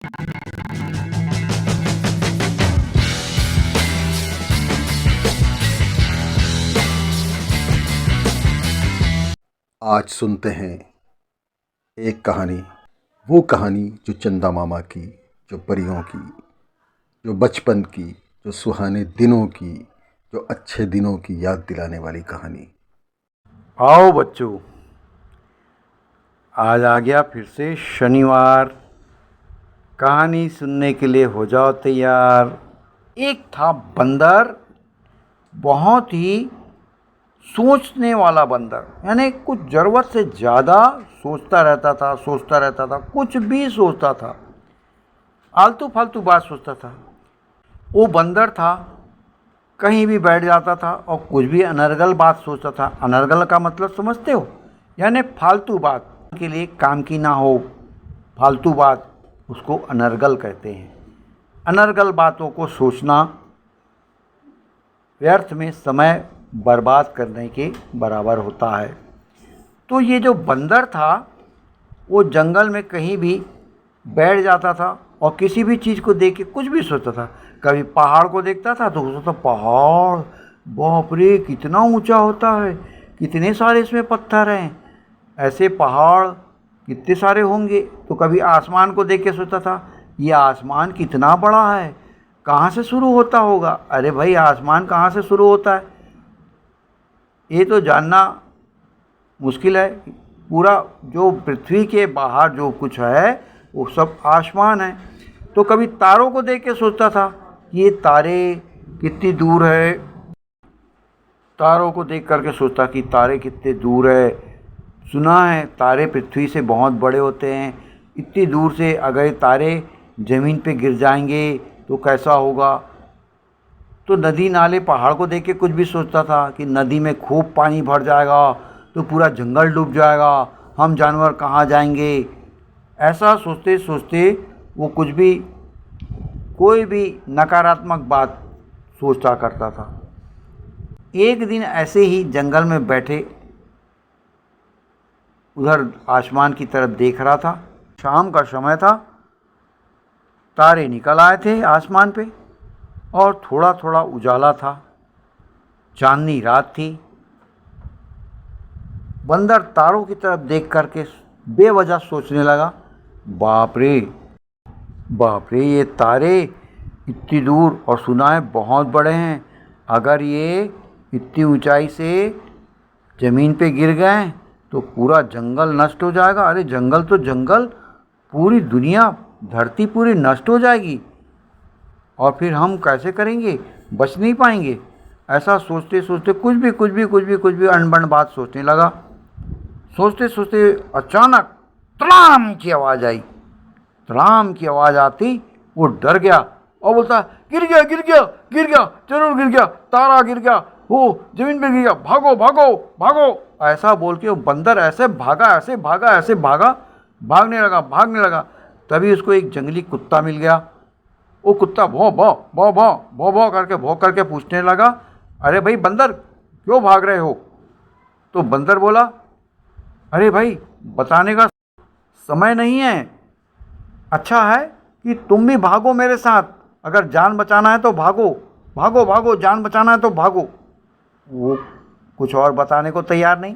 आज सुनते हैं एक कहानी, वो कहानी जो चंदा मामा की, जो परियों की, जो बचपन की, जो सुहाने दिनों की, जो अच्छे दिनों की याद दिलाने वाली कहानी। आओ बच्चों, आज आ गया फिर से शनिवार। कहानी सुनने के लिए हो जाओ तैयार। एक था बंदर, बहुत ही सोचने वाला बंदर, यानी कुछ ज़रूरत से ज़्यादा सोचता रहता था, कुछ भी सोचता था, आलतू फालतू बात सोचता था। वो बंदर था, कहीं भी बैठ जाता था और कुछ भी अनर्गल बात सोचता था। अनर्गल का मतलब समझते हो? यानी फालतू बात, के लिए काम की ना हो, फालतू बात, उसको अनर्गल कहते हैं। अनर्गल बातों को सोचना व्यर्थ में समय बर्बाद करने के बराबर होता है। तो ये जो बंदर था, वो जंगल में कहीं भी बैठ जाता था और किसी भी चीज़ को देख के कुछ भी सोचता था। कभी पहाड़ को देखता था तो सोचता पहाड़, बाप रे कितना ऊंचा होता है, कितने सारे इसमें पत्थर हैं, ऐसे पहाड़ कितने सारे होंगे। तो कभी आसमान को देख के सोचता था ये आसमान कितना बड़ा है, कहाँ से शुरू होता होगा। अरे भाई, आसमान कहाँ से शुरू होता है ये तो जानना मुश्किल है। पूरा जो पृथ्वी के बाहर जो कुछ है वो सब आसमान है। तो कभी तारों को देख के सोचता था ये तारे कितनी दूर है, तारों को देख करके सोचता कि तारे कितने दूर है। सुना है तारे पृथ्वी से बहुत बड़े होते हैं, इतनी दूर से अगर तारे ज़मीन पे गिर जाएंगे तो कैसा होगा। तो नदी नाले पहाड़ को देख के कुछ भी सोचता था कि नदी में खूब पानी भर जाएगा तो पूरा जंगल डूब जाएगा, हम जानवर कहाँ जाएंगे। ऐसा सोचते सोचते वो कुछ भी, कोई भी नकारात्मक बात सोचा करता था। एक दिन ऐसे ही जंगल में बैठे उधर आसमान की तरफ देख रहा था। शाम का समय था, तारे निकल आए थे आसमान पे और थोड़ा थोड़ा उजाला था, चांदनी रात थी। बंदर तारों की तरफ देख करके बेवजह सोचने लगा, बाप रे बाप रे, ये तारे इतनी दूर और सुना है बहुत बड़े हैं, अगर ये इतनी ऊंचाई से ज़मीन पे गिर गए तो पूरा जंगल नष्ट हो जाएगा। अरे जंगल तो जंगल, पूरी दुनिया, धरती पूरी नष्ट हो जाएगी और फिर हम कैसे करेंगे, बच नहीं पाएंगे। ऐसा सोचते सोचते कुछ भी अनबन बात सोचने लगा। सोचते सोचते अचानक तड़ाम की आवाज़ आई। तड़ाम की आवाज़ आती वो डर गया और बोलता गिर गया गिर गया गिर गया, जरूर गिर गया, तारा गिर गया, वो जमीन पे गिर गया, भागो भागो भागो। ऐसा बोल के वो बंदर ऐसे भागा, भागने लगा। तभी उसको एक जंगली कुत्ता मिल गया। वो कुत्ता भौ करके पूछने लगा, अरे भाई बंदर क्यों भाग रहे हो। तो बंदर बोला, अरे भाई बताने का समय नहीं है, अच्छा है कि तुम भी भागो मेरे साथ, अगर जान बचाना है तो भागो भागो भागो, जान बचाना है तो भागो। वो कुछ और बताने को तैयार नहीं।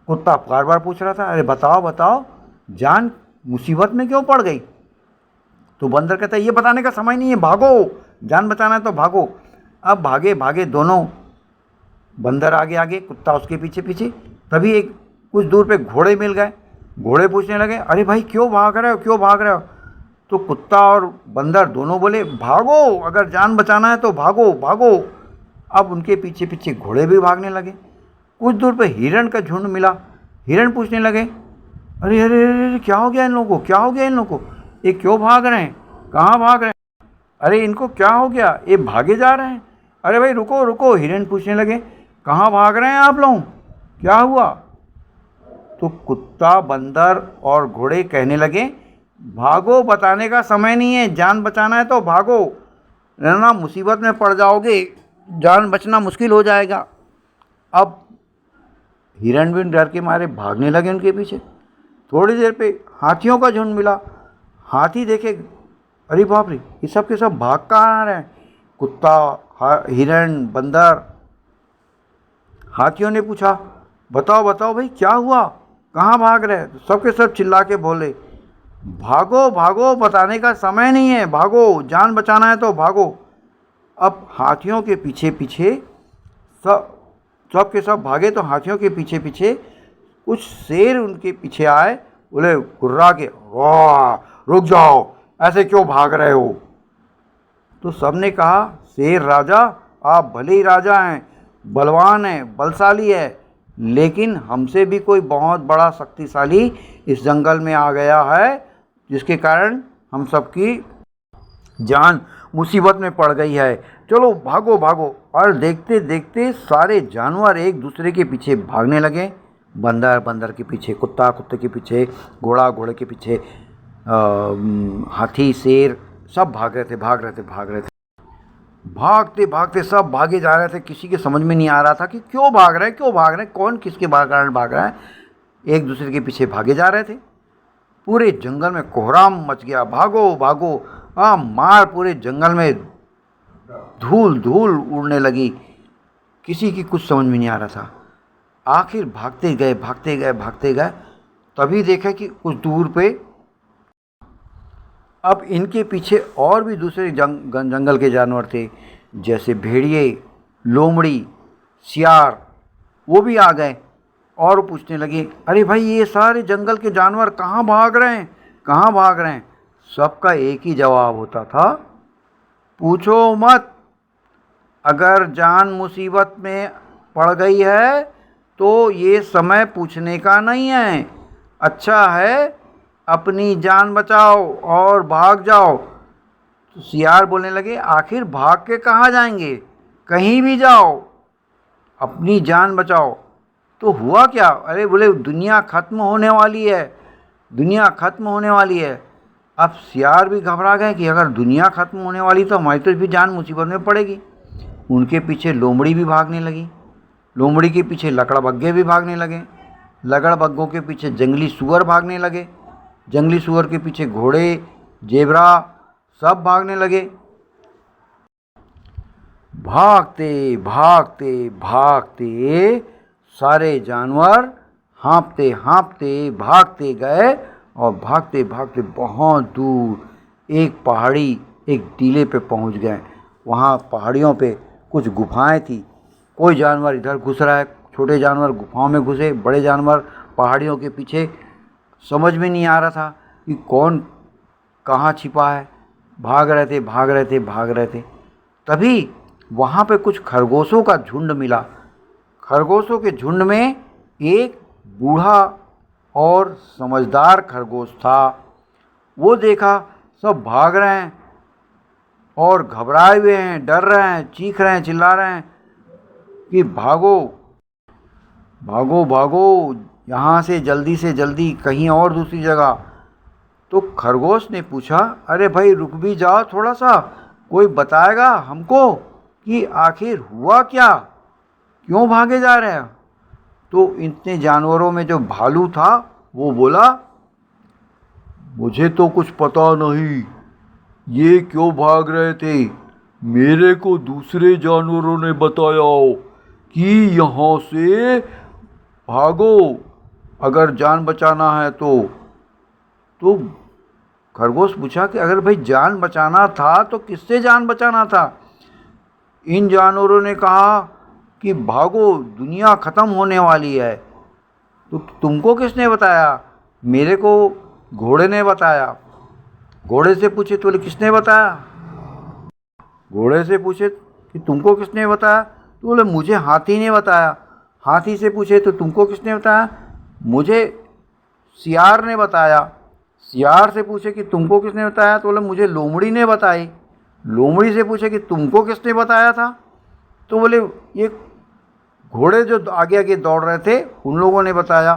कुत्ता बार बार पूछ रहा था, अरे बताओ बताओ, जान मुसीबत में क्यों पड़ गई। तो बंदर कहता है ये बताने का समय नहीं है, भागो, जान बचाना है तो भागो। अब भागे भागे दोनों, बंदर आगे आगे, कुत्ता उसके पीछे पीछे। तभी एक कुछ दूर पे घोड़े मिल गए। घोड़े पूछने लगे, अरे भाई क्यों भाग रहे हो, क्यों भाग रहे हो। तो कुत्ता और बंदर दोनों बोले, भागो, अगर जान बचाना है तो भागो भागो। अब उनके पीछे पीछे घोड़े भी भागने लगे। कुछ दूर पे हिरण का झुंड मिला। हिरण पूछने लगे, अरे अरे अरे क्या हो गया इन लोगों को, क्या हो गया इन लोगों को, ये क्यों भाग रहे हैं, कहाँ भाग रहे हैं, अरे इनको क्या हो गया, ये भागे जा रहे हैं। अरे भाई रुको रुको, हिरण पूछने लगे, कहाँ भाग रहे हैं आप लोग, क्या हुआ। तो कुत्ता, बंदर और घोड़े कहने लगे, भागो, बताने का समय नहीं है, जान बचाना है तो भागो, वरना मुसीबत में पड़ जाओगे, जान बचना मुश्किल हो जाएगा। अब हिरण भी डर के मारे भागने लगे उनके पीछे। थोड़ी देर पे हाथियों का झुंड मिला। हाथी देखे अरे बाप रे, ये सब के सब भाग कहाँ आ रहे हैं? कुत्ता, हिरण, बंदर। हाथियों ने पूछा, बताओ बताओ भाई, क्या हुआ, कहाँ भाग रहे? तो सब के सब चिल्ला के बोले, भागो भागो, बताने का समय नहीं है, भागो, जान बचाना है तो भागो। अब हाथियों के पीछे पीछे सब के सब भागे, तो हाथियों के पीछे पीछे कुछ शेर उनके पीछे आए, बोले गुर्रा के, वाह, रुक जाओ, ऐसे क्यों भाग रहे हो? तो सबने कहा, शेर राजा, आप भले ही राजा हैं, बलवान हैं, बलशाली है, लेकिन हमसे भी कोई बहुत बड़ा शक्तिशाली इस जंगल में आ गया है, जिसके कारण हम सबकी जान मुसीबत में पड़ गई है, चलो भागो भागो। और देखते देखते सारे जानवर एक दूसरे के पीछे भागने लगे। बंदर बंदर के पीछे, कुत्ता कुत्ते के पीछे, घोड़ा घोड़े के पीछे, हाथी शेर, सब भाग रहे थे भाग रहे थे भाग रहे थे। भागते भागते सब भागे जा रहे थे। किसी के समझ में नहीं आ रहा था कि क्यों भाग रहे हैं, क्यों भाग रहे हैं, कौन किसके कारण भाग रहा है। एक दूसरे के पीछे भागे जा रहे थे। पूरे जंगल में कोहराम मच गया, भागो भागो, मार, पूरे जंगल में धूल धूल उड़ने लगी। किसी की कुछ समझ में नहीं आ रहा था। आखिर भागते गए भागते गए भागते गए, तभी देखा कि कुछ दूर पे अब इनके पीछे और भी दूसरे जंगल के जानवर थे, जैसे भेड़िए, लोमड़ी, सियार, वो भी आ गए और पूछने लगे, अरे भाई, ये सारे जंगल के जानवर कहाँ भाग रहे हैं, कहाँ भाग रहे हैं? सबका एक ही जवाब होता था, पूछो मत, अगर जान मुसीबत में पड़ गई है तो ये समय पूछने का नहीं है, अच्छा है अपनी जान बचाओ और भाग जाओ। तो सियार बोलने लगे, आखिर भाग के कहाँ जाएंगे, कहीं भी जाओ, अपनी जान बचाओ। तो हुआ क्या? अरे बोले, दुनिया खत्म होने वाली है, दुनिया खत्म होने वाली है। अब सियार भी घबरा गए कि अगर दुनिया खत्म होने वाली तो हमारी तो भी जान मुसीबत में पड़ेगी। उनके पीछे लोमड़ी भी भागने लगी, लोमड़ी के पीछे लकड़बग्गे भी भागने लगे, लकड़बग्गों के पीछे जंगली सूअर भागने लगे, जंगली सूअर के पीछे घोड़े, जेबरा, सब भागने लगे। भागते भागते भागते सारे जानवर हाँफते हाँफते भागते गए और भागते भागते बहुत दूर एक पहाड़ी, एक टीले पे पहुंच गए। वहाँ पहाड़ियों पे कुछ गुफाएं थी। कोई जानवर इधर घुस रहा है, छोटे जानवर गुफाओं में घुसे, बड़े जानवर पहाड़ियों के पीछे। समझ में नहीं आ रहा था कि कौन कहाँ छिपा है। भाग रहे थे भाग रहे थे भाग रहे थे। तभी वहाँ पे कुछ खरगोशों का झुंड मिला। खरगोशों के झुंड में एक बूढ़ा और समझदार खरगोश था। वो देखा सब भाग रहे हैं और घबराए हुए हैं, डर रहे हैं, चीख रहे हैं, चिल्ला रहे हैं कि भागो भागो भागो, यहाँ से जल्दी कहीं और दूसरी जगह। तो खरगोश ने पूछा, अरे भाई रुक भी जाओ थोड़ा सा, कोई बताएगा हमको कि आखिर हुआ क्या, क्यों भागे जा रहे हैं? तो इतने जानवरों में जो भालू था वो बोला, मुझे तो कुछ पता नहीं, ये क्यों भाग रहे थे, मेरे को दूसरे जानवरों ने बताया कि यहाँ से भागो अगर जान बचाना है तो खरगोश पूछा कि अगर भाई जान बचाना था तो किससे जान बचाना था? इन जानवरों ने कहा कि भागो, दुनिया ख़त्म होने वाली है। तो तुमको किसने बताया? मेरे को घोड़े ने बताया। घोड़े से पूछे तो बोले किसने बताया? घोड़े से पूछे कि तुमको किसने बताया? तो बोले मुझे हाथी ने बताया। हाथी से पूछे तो तुमको किसने बताया? मुझे सियार ने बताया। सियार से पूछे कि तुमको किसने बताया? तो बोले मुझे लोमड़ी ने बताई। लोमड़ी से पूछे कि तुमको किसने बताया था? तो बोले ये घोड़े जो आगे आगे दौड़ रहे थे उन लोगों ने बताया।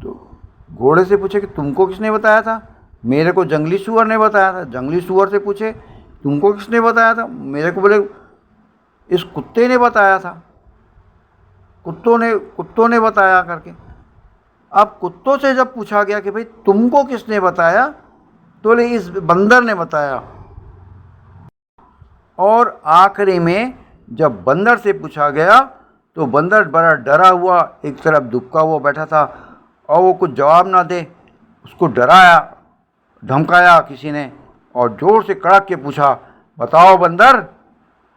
तो घोड़े से पूछे कि तुमको किसने बताया था? मेरे को जंगली सूअर ने बताया था। जंगली सूअर से पूछे तुमको किसने बताया था? मेरे को बोले इस कुत्ते ने बताया था, कुत्तों ने बताया करके। अब कुत्तों से जब पूछा गया कि भाई तुमको किसने बताया, तो बोले इस बंदर ने बताया। और आखिरी में जब बंदर से पूछा गया तो बंदर बड़ा डरा हुआ एक तरफ दुबका हुआ बैठा था और वो कुछ जवाब ना दे, उसको डराया धमकाया किसी ने और जोर से कड़क के पूछा, बताओ बंदर,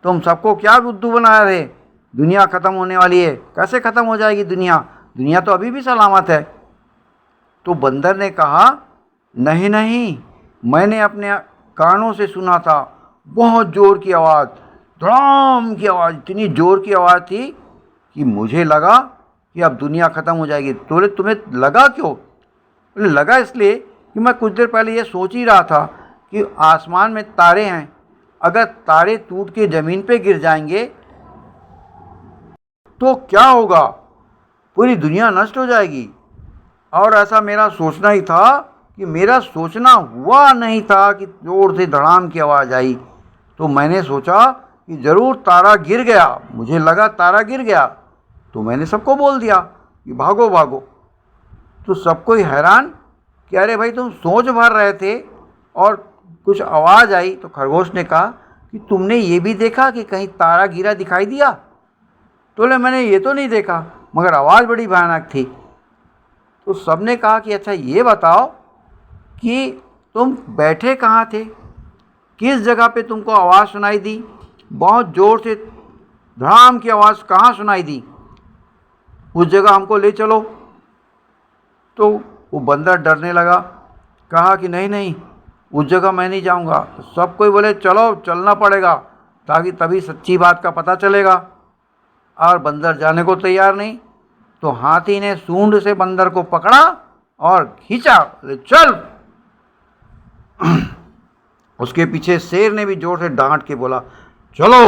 तुम सबको क्या बुद्धू बना रहे? दुनिया ख़त्म होने वाली है, कैसे ख़त्म हो जाएगी दुनिया? दुनिया तो अभी भी सलामत है। तो बंदर ने कहा, नहीं नहीं, मैंने अपने कानों से सुना था, बहुत ज़ोर की आवाज़, धड़ाम की आवाज़, इतनी ज़ोर की आवाज़ थी कि मुझे लगा कि अब दुनिया ख़त्म हो जाएगी। तो बोले तुम्हें लगा क्यों? बोले लगा इसलिए कि मैं कुछ देर पहले ये सोच ही रहा था कि आसमान में तारे हैं, अगर तारे टूट के ज़मीन पे गिर जाएंगे तो क्या होगा? पूरी दुनिया नष्ट हो जाएगी। और ऐसा मेरा सोचना ही था कि मेरा सोचना हुआ नहीं था कि ज़ोर से धड़ाम की आवाज़ आई। तो मैंने सोचा कि ज़रूर तारा गिर गया, मुझे लगा तारा गिर गया, तो मैंने सबको बोल दिया कि भागो भागो। तो सबको ही हैरान कि अरे भाई तुम सोच भर रहे थे और कुछ आवाज़ आई। तो खरगोश ने कहा कि तुमने ये भी देखा कि कहीं तारा गिरा दिखाई दिया? तो बोले मैंने ये तो नहीं देखा, मगर आवाज़ बड़ी भयानक थी। तो सबने कहा कि अच्छा ये बताओ कि तुम बैठे कहाँ थे, किस जगह पे तुमको आवाज़ सुनाई दी, बहुत ज़ोर से धड़ाम की आवाज़ कहाँ सुनाई दी, उस जगह हमको ले चलो। तो वो बंदर डरने लगा, कहा कि नहीं नहीं, उस जगह मैं नहीं जाऊंगा। तो सब कोई बोले चलो चलना पड़ेगा, ताकि तभी सच्ची बात का पता चलेगा। और बंदर जाने को तैयार नहीं। तो हाथी ने सूंड से बंदर को पकड़ा और खींचा, बोले चल। उसके पीछे शेर ने भी जोर से डांट के बोला, चलो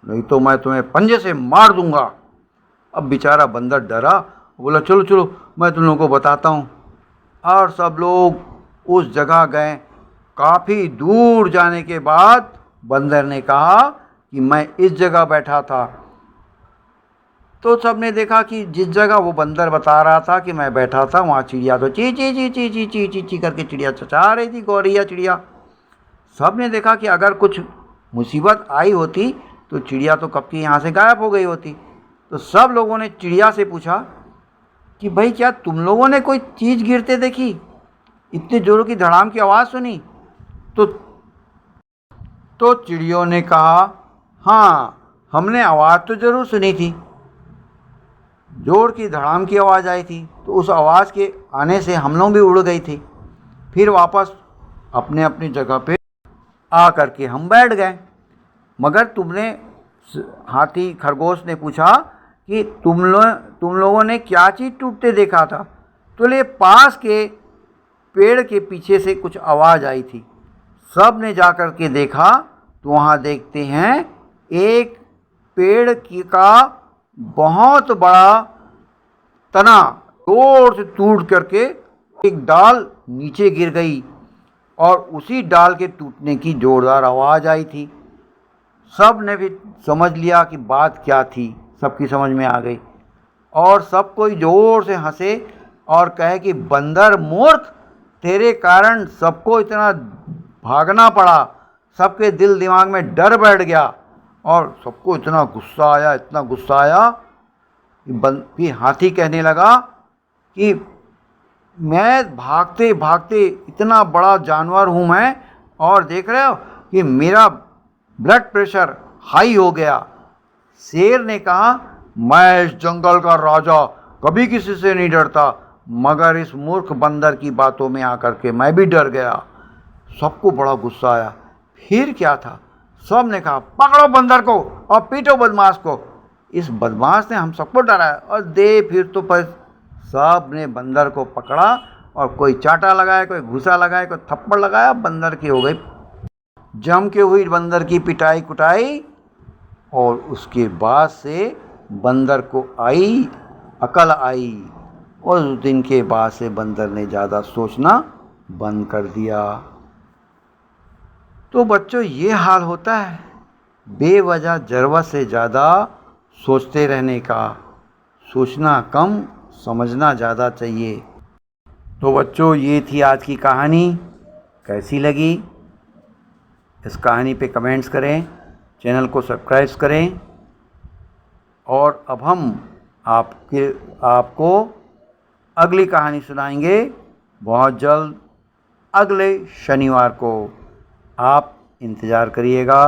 नहीं तो मैं तुम्हें पंजे से मार दूंगा। अब बेचारा बंदर डरा, बोला चलो चलो मैं तुम लोगों को बताता हूँ। और सब लोग उस जगह गए। काफ़ी दूर जाने के बाद बंदर ने कहा कि मैं इस जगह बैठा था। तो सब ने देखा कि जिस जगह वो बंदर बता रहा था कि मैं बैठा था, वहाँ चिड़िया तो ची ची ची ची ची ची ची ची करके चिड़िया चचा रही थी, गौरैया चिड़िया। सब ने देखा कि अगर कुछ मुसीबत आई होती तो चिड़िया तो कब की यहाँ से गायब हो गई होती। तो सब लोगों ने चिड़िया से पूछा कि भाई क्या तुम लोगों ने कोई चीज़ गिरते देखी, इतने जोरों की धड़ाम की आवाज़ सुनी? तो चिड़ियों ने कहा, हाँ हमने आवाज़ तो ज़रूर सुनी थी, जोर की धड़ाम की आवाज़ आई थी, तो उस आवाज़ के आने से हम लोग भी उड़ गई थी। फिर वापस अपने अपनी जगह पे आ करके हम बैठ गए। मगर तुमने, हाथी खरगोश ने पूछा कि तुम लोगों ने क्या चीज़ टूटते देखा था? तो ले पास के पेड़ के पीछे से कुछ आवाज़ आई थी। सब ने जा कर के देखा तो वहाँ देखते हैं एक पेड़ का बहुत बड़ा तना जोर से टूट करके एक डाल नीचे गिर गई और उसी डाल के टूटने की जोरदार आवाज़ आई थी। सब ने भी समझ लिया कि बात क्या थी, सबकी समझ में आ गई और सब कोई ज़ोर से हंसे और कहे कि बंदर मूर्ख, तेरे कारण सबको इतना भागना पड़ा, सबके दिल दिमाग में डर बैठ गया और सबको इतना गुस्सा आया कि हाथी कहने लगा कि मैं भागते भागते इतना बड़ा जानवर हूँ मैं, और देख रहे हो कि मेरा ब्लड प्रेशर हाई हो गया। शेर ने कहा, मैं इस जंगल का राजा, कभी किसी से नहीं डरता, मगर इस मूर्ख बंदर की बातों में आकर के मैं भी डर गया। सबको बड़ा गुस्सा आया। फिर क्या था, सब ने कहा पकड़ो बंदर को और पीटो बदमाश को, इस बदमाश ने हम सबको डराया। और फिर तो पर सब ने बंदर को पकड़ा और कोई चाटा लगाया, कोई घूसा लगाया, कोई थप्पड़ लगाया। बंदर की हो गई जम के हुई बंदर की पिटाई कुटाई। और उसके बाद से बंदर को अकल आई और उस दिन के बाद से बंदर ने ज़्यादा सोचना बंद कर दिया। तो बच्चों ये हाल होता है बेवजह ज़रूरत से ज़्यादा सोचते रहने का। सोचना कम, समझना ज़्यादा चाहिए। तो बच्चों ये थी आज की कहानी। कैसी लगी इस कहानी पे कमेंट्स करें, चैनल को सब्सक्राइब करें। और अब हम आपको अगली कहानी सुनाएंगे बहुत जल्द, अगले शनिवार को। आप इंतज़ार करिएगा।